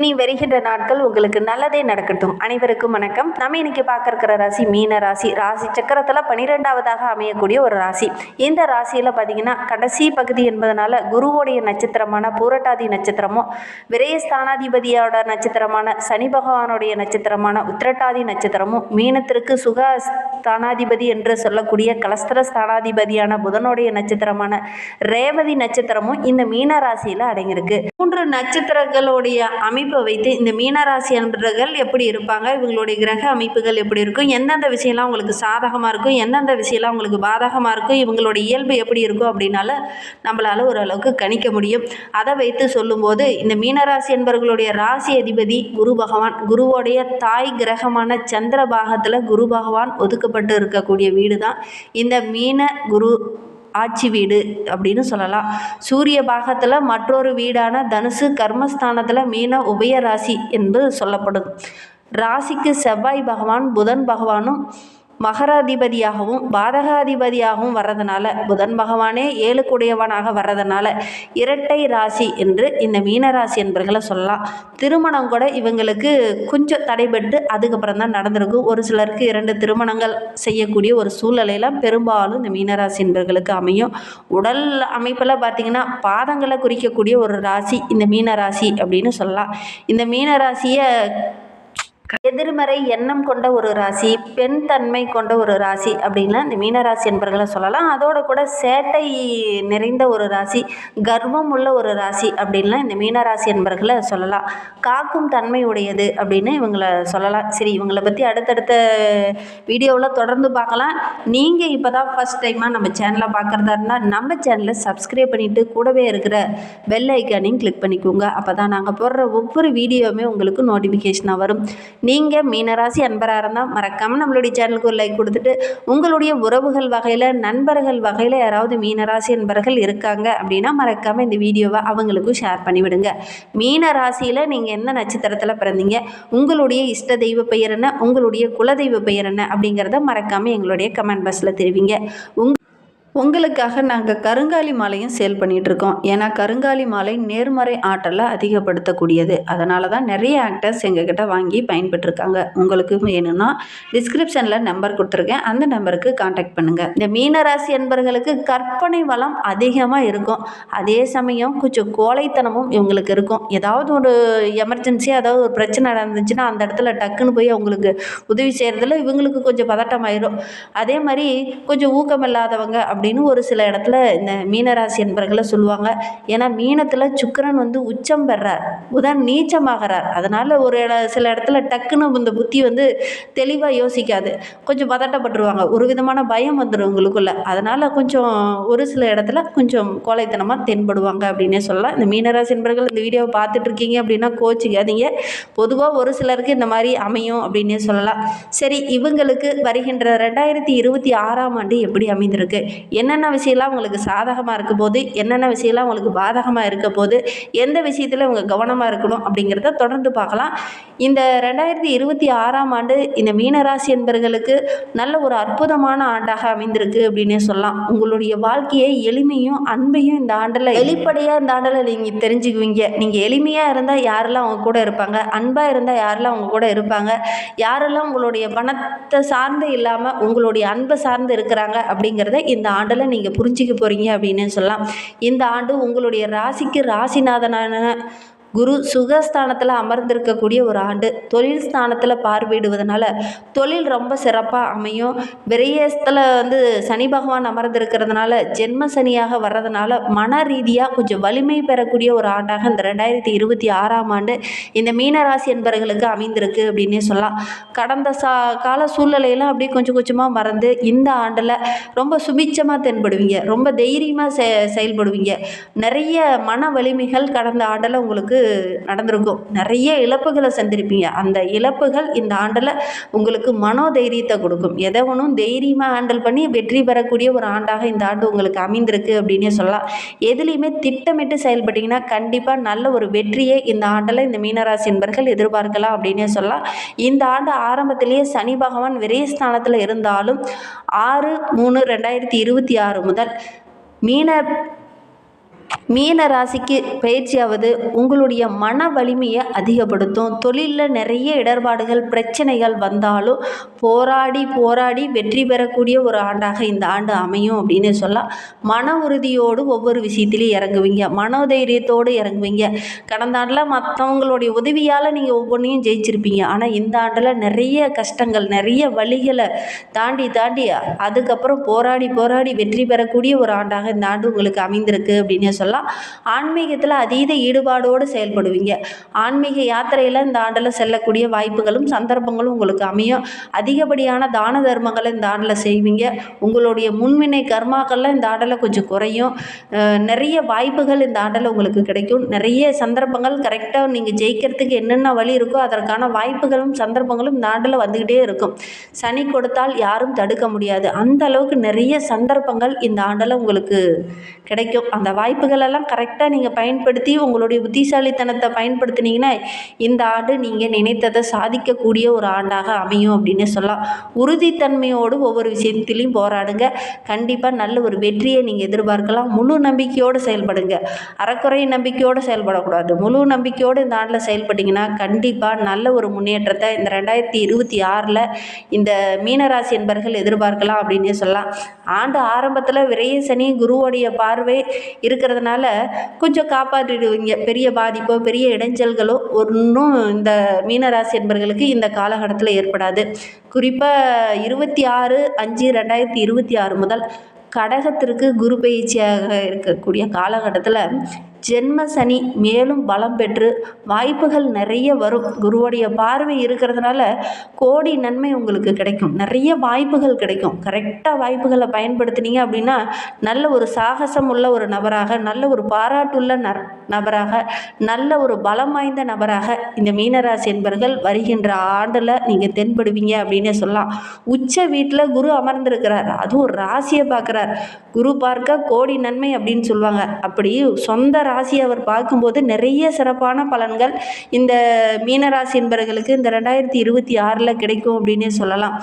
நீ வருகின்ற நாட்கள் உங்களுக்கு நல்லதே நடக்கட்டும். அனைவருக்கும் வணக்கம். நம்ம இன்னைக்கு பார்க்க இருக்கிற ராசி மீன ராசி. ராசி சக்கரத்தில் 12வதாக அமையக்கூடிய ஒரு ராசி. இந்த ராசியில் பார்த்தீங்கன்னா கடைசி பகுதி என்பதனால குருவோடைய நட்சத்திரமான பூரட்டாதி நட்சத்திரமும், விரயஸ்தானாதிபதியோட நட்சத்திரமான சனி பகவானுடைய நட்சத்திரமான உத்திரட்டாதி நட்சத்திரமும், மீனத்திற்கு சுக ஸ்தானாதிபதி என்று சொல்லக்கூடிய கலஸ்திர ஸ்தானாதிபதியான புதனுடைய நட்சத்திரமான ரேவதி நட்சத்திரமும் இந்த மீன ராசியில் அடங்கியிருக்கு. 3 நட்சத்திரங்களுடைய அமைப்பு வைத்து இந்த மீனராசி அன்பர்கள் எப்படி இருப்பாங்க, இவங்களுடைய கிரக அமைப்புகள் எப்படி இருக்கும், எந்தெந்த விஷயம்லாம் உங்களுக்கு சாதகமாக இருக்கும், எந்தெந்த விஷயம்லாம் உங்களுக்கு பாதகமாக இருக்கும், இவங்களுடைய இயல்பு எப்படி இருக்கும் அப்படின்னால நம்மளால் ஓரளவுக்கு கணிக்க முடியும். அதை வைத்து சொல்லும்போது இந்த மீனராசி என்பவர்களுடைய ராசி அதிபதி குரு பகவான். குருவோடைய தாய் கிரகமான சந்திர பாகத்தில் குரு பகவான் ஒதுக்கப்பட்டு இருக்கக்கூடிய வீடு தான் இந்த மீன குரு ஆட்சி வீடு அப்படின்னு சொல்லலாம். சூரிய பாகத்தில் மற்றொரு வீடான தனுசு கர்மஸ்தானத்தில் மீன உபய ராசி என்பது சொல்லப்படும். ராசிக்கு செவ்வாய் பகவான் புதன் பகவானும் மகராதிபதியாகவும் பாதகாதிபதியாகவும் வர்றதுனால, புதன் பகவானே 7 கூடியவனாக வர்றதுனால இரட்டை ராசி என்று இந்த மீனராசி என்பர்களை சொல்லலாம். திருமணம் கூட இவங்களுக்கு கொஞ்சம் தடைபட்டு அதுக்கப்புறம் தான் நடந்திருக்கும். ஒரு சிலருக்கு 2 திருமணங்கள் செய்யக்கூடிய ஒரு சூழ்நிலையில் பெரும்பாலும் இந்த மீனராசி என்பர்களுக்கு அமையும். உடல் அமைப்பில் பார்த்திங்கன்னா பாதங்களை குறிக்கக்கூடிய ஒரு ராசி இந்த மீனராசி அப்படின்னு சொல்லலாம். இந்த மீனராசியை எதிர்மறை எண்ணம் கொண்ட ஒரு ராசி, பெண் தன்மை கொண்ட ஒரு ராசி அப்படின்னா இந்த மீனராசி என்பர்களை சொல்லலாம். அதோட கூட சேட்டை நிறைந்த ஒரு ராசி, கர்வம் உள்ள ஒரு ராசி அப்படின்லாம் இந்த மீனராசி என்பர்களை சொல்லலாம். காக்கும் தன்மை உடையது அப்படின்னு இவங்களை சொல்லலாம். சரி, இவங்களை பற்றி அடுத்தடுத்த வீடியோவில் தொடர்ந்து பார்க்கலாம். நீங்கள் இப்போ தான் ஃபஸ்ட் டைமாக நம்ம சேனலை பார்க்குறதா இருந்தால் நம்ம சேனலை சப்ஸ்கிரைப் பண்ணிவிட்டு கூடவே இருக்கிற பெல் ஐக்கானையும் கிளிக் பண்ணிக்கோங்க. அப்போ தான் நாங்கள் போடுற ஒவ்வொரு வீடியோவுமே உங்களுக்கு நோட்டிஃபிகேஷனாக வரும். நீங்கள் மீனராசி அன்பராக இருந்தால் மறக்காமல் நம்மளுடைய சேனலுக்கு ஒரு லைக் கொடுத்துட்டு, உங்களுடைய உறவுகள் வகையில் நண்பர்கள் வகையில் யாராவது மீனராசி அன்பர்கள் இருக்காங்க அப்படின்னா மறக்காமல் இந்த வீடியோவை அவங்களுக்கும் ஷேர் பண்ணிவிடுங்க. மீன ராசியில் நீங்கள் எந்த நட்சத்திரத்தில் பிறந்தீங்க, உங்களுடைய இஷ்ட தெய்வ பெயர் என்ன, உங்களுடைய குலதெய்வ பெயர் என்ன அப்படிங்கிறத மறக்காமல் எங்களுடைய கமெண்ட் பாக்ஸில் தெரிவிங்க. உங்களுக்காக நாங்கள் கருங்காலி மாலையும் சேல் பண்ணிகிட்ருக்கோம். ஏன்னா கருங்காலி மாலை நேர்மறை ஆற்றலை அதிகப்படுத்தக்கூடியது. அதனால தான் நிறைய ஆக்டர்ஸ் எங்ககிட்ட வாங்கி பயன்பெற்றிருக்காங்க. உங்களுக்கு வேணும்னா டிஸ்கிரிப்ஷனில் நம்பர் கொடுத்துருக்கேன், அந்த நம்பருக்கு காண்டாக்ட் பண்ணுங்கள். இந்த மீனராசி என்பவர்களுக்கு கற்பனை வளம் அதிகமாக இருக்கும். அதே சமயம் கொஞ்சம் கோழைத்தனமும் இவங்களுக்கு இருக்கும். ஏதாவது ஒரு எமர்ஜென்சி, அதாவது ஒரு பிரச்சனை நடந்துச்சுன்னா அந்த இடத்துல டக்குன்னு போய் அவங்களுக்கு உதவி செய்கிறதுல இவங்களுக்கு கொஞ்சம் பதட்டமாயிரும். அதே மாதிரி கொஞ்சம் ஊக்கமில்லாதவங்க அப்படின்னு ஒரு சில இடத்துல இந்த மீனராசி என்பர்களை சொல்லுவாங்க. ஏன்னா மீனத்தில் சுக்கிரன் உச்சம் பெறார், புதன் நீச்சமாகிறார். அதனால் சில இடத்துல டக்குன்னு இந்த புத்தி தெளிவாக யோசிக்காது, கொஞ்சம் பதட்டப்பட்டுருவாங்க, ஒரு விதமான பயம் வந்துடும் உங்களுக்குள்ள. அதனால் கொஞ்சம் ஒரு சில இடத்துல கொஞ்சம் கோழைத்தனமாக தென்படுவாங்க அப்படின்னே சொல்லலாம். இந்த மீனராசி என்பர்கள் இந்த வீடியோவை பார்த்துட்ருக்கீங்க அப்படின்னா கோச்சிக்காதீங்க. பொதுவாக ஒரு சிலருக்கு இந்த மாதிரி அமையும் அப்படின்னே சொல்லலாம். சரி, இவங்களுக்கு வருகின்ற 2026ஆம் ஆண்டு எப்படி அமைந்திருக்கு, என்னென்ன விஷயம்லாம் உங்களுக்கு சாதகமாக இருக்க போது, என்னென்ன விஷயம்லாம் உங்களுக்கு பாதகமாக இருக்க போது, எந்த விஷயத்தில் இவங்க கவனமாக இருக்கணும் அப்படிங்கிறத தொடர்ந்து பார்க்கலாம். இந்த 2026ஆம் ஆண்டு இந்த மீனராசி என்பவர்களுக்கு நல்ல ஒரு அற்புதமான ஆண்டாக அமைந்திருக்கு அப்படின்னே சொல்லலாம். உங்களுடைய வாழ்க்கையை எளிமையும் அன்பையும் இந்த ஆண்டில் வெளிப்படையாக இந்த ஆண்டில் நீங்கள் தெரிஞ்சுக்குவீங்க. நீங்கள் எளிமையாக இருந்தால் யாரெல்லாம் அவங்க கூட இருப்பாங்க, அன்பாக இருந்தால் யாரெல்லாம் அவங்க கூட இருப்பாங்க, யாரெல்லாம் உங்களுடைய பணத்தை சார்ந்து இல்லாமல் உங்களுடைய அன்பை சார்ந்து இருக்கிறாங்க அப்படிங்கிறத இந்த ஆண்டில் நீங்கள் புரிஞ்சிக்க போகிறீங்க அப்படின்னு சொல்லலாம். இந்த ஆண்டு உங்களுடைய ராசிக்கு ராசிநாதனான குரு சுகஸ்தானத்தில் அமர்ந்திருக்கக்கூடிய ஒரு ஆண்டு. தொழில் ஸ்தானத்தில் பார்வையிடுவதனால தொழில் ரொம்ப சிறப்பாக அமையும். விரயத்தில் சனி பகவான் அமர்ந்திருக்கிறதுனால ஜென்ம சனியாக வர்றதுனால மன ரீதியாக கொஞ்சம் வலிமை பெறக்கூடிய ஒரு ஆண்டாக இந்த 2026ஆம் ஆண்டு இந்த மீனராசி என்பவர்களுக்கு அமைந்திருக்கு அப்படின்னே சொல்லலாம். கடந்த கால சூழ்நிலையெல்லாம் அப்படியே கொஞ்சம் கொஞ்சமாக மறந்து இந்த ஆண்டில் ரொம்ப சுபிட்சமாக தென்படுவீங்க, ரொம்ப தைரியமாக செயல்படுவீங்க. நிறைய மன வலிமைகள் கடந்த ஆண்டில் உங்களுக்கு நடந்திருக்கும். நிறைய இழப்புகளை சந்திருப்பீங்க. அந்த இழப்புகள் இந்த ஆண்டில் உங்களுக்கு மனோதைரியத்தை கொடுக்கும். எதை ஒன்றும் தைரியமாக ஹேண்டில் பண்ணி வெற்றி பெறக்கூடிய ஒரு ஆண்டாக இந்த ஆண்டு உங்களுக்கு அமைந்திருக்கு அப்படின்னே சொல்லலாம். எதுலேயுமே திட்டமிட்டு செயல்பட்டீங்கன்னா கண்டிப்பாக நல்ல ஒரு வெற்றியை இந்த ஆண்டில் இந்த மீனராசி என்பர்கள் எதிர்பார்க்கலாம் அப்படின்னே சொல்லலாம். இந்த ஆண்டு ஆரம்பத்திலேயே சனி பகவான் விரயஸ்தானத்தில் இருந்தாலும் 6/3/2026 முதல் மீன ராசிக்கு பயிற்சியாவது உங்களுடைய மன வலிமையை அதிகப்படுத்தும். தொழிலில் நிறைய இடர்பாடுகள் பிரச்சனைகள் வந்தாலும் போராடி போராடி வெற்றி பெறக்கூடிய ஒரு ஆண்டாக இந்த ஆண்டு அமையும் அப்படின்னு சொல்லலாம். மன உறுதியோடு ஒவ்வொரு விஷயத்திலையும் இறங்குவீங்க, மனோதைரியத்தோடு இறங்குவீங்க. கடந்த ஆண்டில் மற்றவங்களுடைய உதவியால் நீங்கள் ஒவ்வொன்றையும் ஜெயிச்சிருப்பீங்க. ஆனால் இந்த ஆண்டில் நிறைய கஷ்டங்கள் நிறைய வழிகளை தாண்டி தாண்டி அதுக்கப்புறம் போராடி போராடி வெற்றி பெறக்கூடிய ஒரு ஆண்டாக இந்த ஆண்டு உங்களுக்கு அமைந்திருக்கு அப்படின்னு சொல்லலாம். ஆன்மீகத்தில் அதீத ஈடுபாடோடு செயல்படுவீங்க. ஆன்மீக யாத்திரையில் இந்த ஆண்டில் செல்லக்கூடிய வாய்ப்புகளும் சந்தர்ப்பங்களும் உங்களுக்கு அமையும். அதிகப்படியான தான தர்மங்களை இந்த ஆண்டில் செய்வீங்க. உங்களுடைய முன்வினை கர்மாக்கள்லாம் இந்த ஆண்டில் கொஞ்சம் குறையும். நிறைய வாய்ப்புகள் இந்த ஆண்டில் உங்களுக்கு கிடைக்கும். நிறைய சந்தர்ப்பங்கள் கரெக்டாக நீங்கள் ஜெயிக்கிறதுக்கு என்னென்ன வழி இருக்கோ அதற்கான வாய்ப்புகளும் சந்தர்ப்பங்களும் இந்த ஆண்டில் வந்துக்கிட்டே இருக்கும். சனி கொடுத்தால் யாரும் தடுக்க முடியாது. அந்த அளவுக்கு நிறைய சந்தர்ப்பங்கள் இந்த ஆண்டில் உங்களுக்கு கிடைக்கும். அந்த வாய்ப்புகள் எல்லாம் கரெக்டாக நீங்கள் பயன்படுத்தி உங்களுடைய புத்திசாலித்தனத்தை பயன்படுத்தினீங்கன்னா இந்த ஆண்டு நீங்கள் நினைத்ததை சாதிக்கக்கூடிய ஒரு ஆண்டாக அமையும் அப்படின்னு சொல்லலாம். உறுதித்தன்மையோடு ஒவ்வொரு விஷயத்திலையும் போராடுங்க. கண்டிப்பாக நல்ல ஒரு வெற்றியை நீங்கள் எதிர்பார்க்கலாம். முழு நம்பிக்கையோடு செயல்படுங்க. அறக்குறை நம்பிக்கையோடு செயல்படக்கூடாது. முழு நம்பிக்கையோடு இந்த ஆண்டில் செயல்பட்டிங்கன்னா கண்டிப்பாக நல்ல ஒரு முன்னேற்றத்தை இந்த 2026 இந்த மீனராசி என்பர்கள் எதிர்பார்க்கலாம் அப்படின்னு சொல்லலாம். ஆண்டு ஆரம்பத்தில் விரைய சனி குருவோடைய பார்வை இருக்கிறதுனால கொஞ்சம் காப்பாற்றிடுவீங்க. பெரிய பாதிப்போ பெரிய இடைஞ்சல்களோ ஒன்றும் இந்த மீனராசி என்பர்களுக்கு இந்த காலகட்டத்தில் ஏற்படாது. குறிப்பாக 26/5/2026 முதல் கடகத்திற்கு குரு பயிற்சியாக இருக்கக்கூடிய காலகட்டத்தில் ஜென்ம சனி மேலும் பலம் பெற்று வாய்ப்புகள் நிறைய வரும். குருவுடைய பார்வை இருக்கிறதுனால கோடி நன்மை உங்களுக்கு கிடைக்கும். நிறைய வாய்ப்புகள் கிடைக்கும். கரெக்டாக வாய்ப்புகளை பயன்படுத்தினீங்க அப்படின்னா நல்ல ஒரு சாகசம் உள்ள ஒரு நபராக, நல்ல ஒரு பாராட்டுள்ள நபராக, நல்ல ஒரு பலம் வாய்ந்த நபராக இந்த மீனராசி என்பர்கள் வருகின்ற ஆண்டில் நீங்கள் தென்படுவீங்க அப்படின்னு சொல்லலாம். உச்ச வீட்டில் குரு அமர்ந்திருக்கிறார். அதுவும் ராசியை பார்க்குறார். குரு பார்க்க கோடி நன்மை அப்படின்னு சொல்லுவாங்க. அப்படி சொந்த ராசியை அவர் பார்க்கும்போது நிறைய சிறப்பான பலன்கள் இந்த மீனராசி என்பவர்களுக்கு இந்த 2026 கிடைக்கும் அப்படின்னே சொல்லலாம்.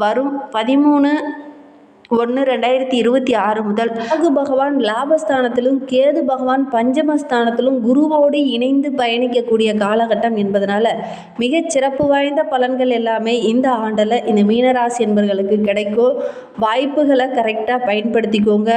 வரும் 13/1/2026 முதல் ராகு பகவான் லாபஸ்தானத்திலும் கேது பகவான் பஞ்சமஸ்தானத்திலும் குருவோடு இணைந்து பயணிக்கக்கூடிய காலகட்டம் என்பதனால மிகச் சிறப்பு வாய்ந்த பலன்கள் எல்லாமே இந்த ஆண்டில் இந்த மீனராசி என்பவர்களுக்கு கிடைக்கும். வாய்ப்புகளை கரெக்டாக பயன்படுத்திக்கோங்க.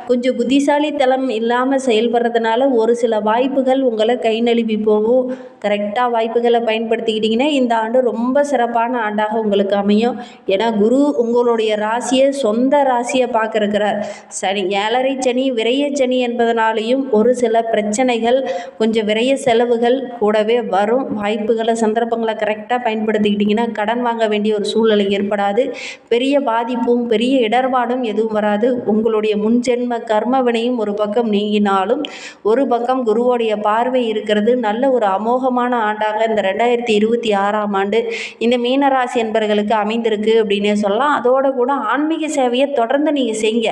கொஞ்சம் புத்திசாலித்தனம் இல்லாமல் செயல்படுறதுனால ஒரு சில வாய்ப்புகள் உங்களை கை நழுவி போகும். கரெக்டாக வாய்ப்புகளை பயன்படுத்திக்கிட்டிங்கன்னா இந்த ஆண்டு ரொம்ப சிறப்பான ஆண்டாக உங்களுக்கு அமையும். ஏன்னா குரு உங்களுடைய ராசியை சொந்த ராசியை பார்க்க இருக்கிறார். சனி 7.5 சனி விரைய சனி என்பதனாலேயும் ஒரு சில பிரச்சனைகள் கொஞ்சம் விரைய செலவுகள் கூடவே வரும். வாய்ப்புகளை சந்தர்ப்பங்களை கரெக்டாக பயன்படுத்திக்கிட்டிங்கன்னா கடன் வாங்க வேண்டிய ஒரு சூழ்நிலை ஏற்படாது. பெரிய பாதிப்பும் பெரிய இடர்பாடும் எதுவும் வராது. உங்களுடைய முன்ஜென்ம கர்மவினையும் ஒரு பக்கம் நீங்கினாலும் ஒரு பக்கம் குருவோடைய பார்வை இருக்கிறது. நல்ல ஒரு அமோகமான ஆண்டாக இந்த 2026 ஆண்டு இந்த மீனராசி என்பவர்களுக்கு அமைந்திருக்கு அப்படின்னே சொல்லலாம். அதோடு கூட ஆன்மீக சேவையை தொடர்ந்து நீங்கள் செய்யுங்க.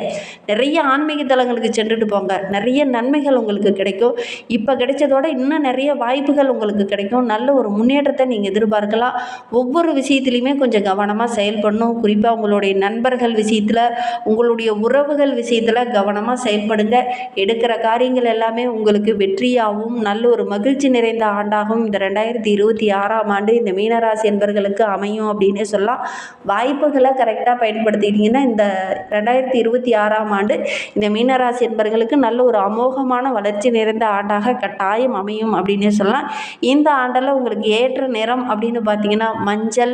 நிறைய ஆன்மீக தலங்களுக்கு சென்றுட்டு போங்க. நிறைய நன்மைகள் உங்களுக்கு கிடைக்கும். இப்போ கிடைச்சதோட இன்னும் நிறைய வாய்ப்புகள் உங்களுக்கு கிடைக்கும். நல்ல ஒரு முன்னேற்றத்தை நீங்கள் எதிர்பார்க்கலாம். ஒவ்வொரு விஷயத்துலையுமே கொஞ்சம் கவனமாக செயல்படணும். குறிப்பாக உங்களுடைய நண்பர்கள் விஷயத்தில், உங்களுடைய உறவுகள் விஷயத்தில் கவனமாக செயல்படுங்க. எடுக்கிற காரியங்கள் எல்லாமே உங்களுக்கு வெற்றியாகவும் நல்ல ஒரு மகிழ்ச்சி நிறைந்த ஆண்டாகவும் இந்த 2026 ஆண்டு இந்த மீனராசி என்பவர்களுக்கு அமையும் அப்படின்னே சொல்லலாம். வாய்ப்புகளை கரெக்டாக பயன்படுத்திக்கிட்டிங்கன்னா இந்த 2026 ஆண்டு இந்த மீனராசி என்பவர்களுக்கு நல்ல ஒரு அமோகமான வளர்ச்சி நிறைந்த ஆண்டாக கட்டாயம் அமையும் அப்படின்னே சொல்லலாம். இந்த ஆண்டில் உங்களுக்கு ஏற்ற நிறம் அப்படின்னு பார்த்தீங்கன்னா மஞ்சள்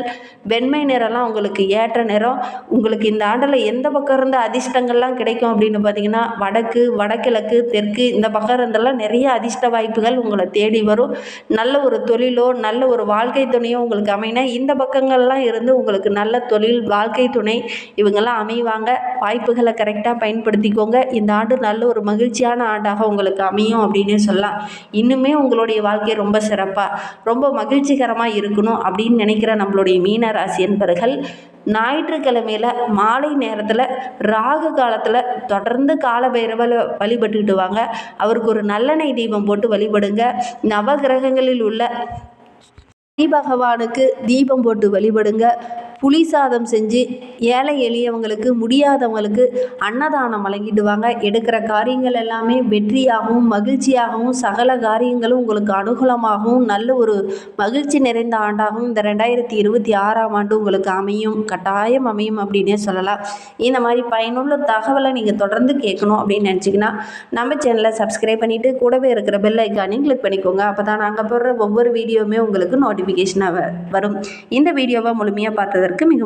வெண்மை நிறம்லாம் உங்களுக்கு ஏற்ற நிறம். உங்களுக்கு இந்த ஆண்டில் எந்த பக்கம் இருந்த அதிர்ஷ்டங்கள்லாம் கிடைக்கும் அப்படின்னு பார்த்தீங்கன்னா வடக்கு, வடகிழக்கு, தெற்கு இந்த பக்கம் இருந்தெல்லாம் நிறைய அதிர்ஷ்ட வாய்ப்புகள் உங்களை தேடி வரும். நல்ல ஒரு தொழிலோ நல்ல ஒரு வாழ்க்கை துணையோ உங்களுக்கு அமையினா இந்த பக்கங்கள்லாம் இருந்து உங்களுக்கு நல்ல தொழில் வாழ்க்கை துணை இவங்கெல்லாம் அமைவாங்க. வாய்ப்புகளை கரெக்டாக பயன்படுத்திக்கோங்க. இந்த ஆண்டு நல்ல ஒரு மகிழ்ச்சியான ஆண்டாக உங்களுக்கு அமையும் அப்படின்னு சொல்லலாம். இன்னுமே உங்களுடைய வாழ்க்கை ரொம்ப சிறப்பாக ரொம்ப மகிழ்ச்சிகரமாக இருக்கணும் அப்படின்னு நினைக்கிற நம்மளுடைய மீனராசி என்பவர்கள் ஞாயிற்றுக்கிழமையில் மாலை நேரத்தில் ராகு காலத்தில் தொடர்ந்து காலபைரவரை வழிபட்டுக்கிட்டு வாங்க. அவருக்கு ஒரு நல்லெண்ணெய் தீபம் போட்டு வழிபடுங்க. நவகிரகங்களில் உள்ள பகவானுக்கு தீபம் போட்டு வழிபடுங்க. புளி சாதம் செஞ்சு ஏழை எளியவங்களுக்கு முடியாதவங்களுக்கு அன்னதானம் வழங்கிடுவாங்க. எடுக்கிற காரியங்கள் எல்லாமே வெற்றியாகவும் மகிழ்ச்சியாகவும் சகல காரியங்களும் உங்களுக்கு அனுகூலமாகவும் நல்ல ஒரு மகிழ்ச்சி நிறைந்த ஆண்டாகவும் இந்த 2026ஆம் ஆண்டு உங்களுக்கு அமையும், கட்டாயம் அமையும் அப்படின்னே சொல்லலாம். இந்த மாதிரி பயனுள்ள தகவலை நீங்கள் தொடர்ந்து கேட்கணும் அப்படின்னு நினச்சிங்கன்னா நம்ம சேனலை சப்ஸ்கிரைப் பண்ணிவிட்டு கூடவே இருக்கிற பெல் ஐக்கானையும் கிளிக் பண்ணிக்கோங்க. அப்போ தான் நாங்கள் போடுற ஒவ்வொரு வீடியோவுமே உங்களுக்கு நோட்டிஃபிகேஷனாக வரும். இந்த வீடியோவை முழுமையாக பார்த்ததற்கு மிகவும்